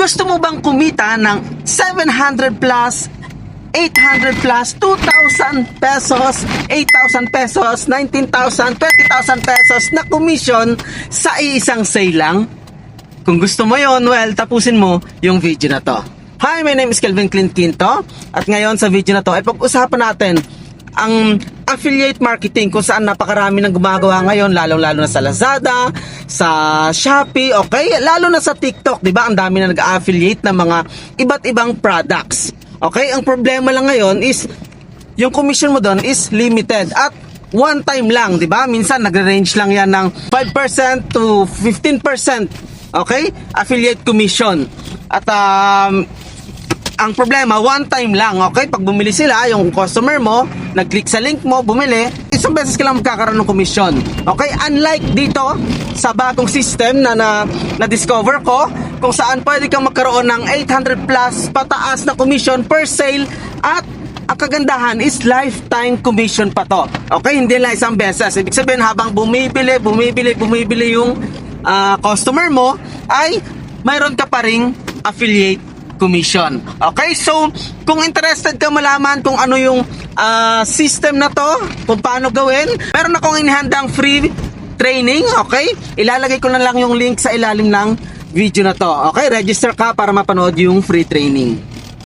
Gusto mo bang kumita ng 700 plus, 800 plus, 2,000 pesos, 8,000 pesos, 19,000, 20,000 pesos na commission sa iisang sale lang? Kung gusto mo yon, well, tapusin mo yung video na to. Hi, my name is Kelvin Clint Quinto. At ngayon sa video na to ay pag-usapan natin ang affiliate marketing, kung saan napakarami ng gumagawa ngayon, lalo na sa Lazada, sa Shopee, okay? Lalo na sa TikTok, di ba? Ang dami na nag-affiliate ng mga iba't ibang products. Okay? Ang problema lang ngayon is yung commission mo doon is limited at one time lang, di ba? Minsan nagre-range lang yan ng 5% to 15%. Okay? Affiliate commission. At ang problema, one time lang, okay? Pag bumili sila, yung customer mo, nag-click sa link mo, bumili, isang beses ka lang magkakaroon ng komisyon. Okay? Unlike dito, sa bagong system na discover ko, kung saan pwede kang magkaroon ng 800 plus pataas na commission per sale, at ang kagandahan is lifetime commission pa to. Okay? Hindi lang isang beses. Ibig sabihin, habang bumibili yung customer mo, ay mayroon ka pa ring affiliate commission. Okay, so kung interested ka malaman kung ano yung system na to, kung paano gawin, meron akong inihandang free training. Okay, ilalagay ko na lang yung link sa ilalim ng video na to. Okay, register ka para mapanood yung free training.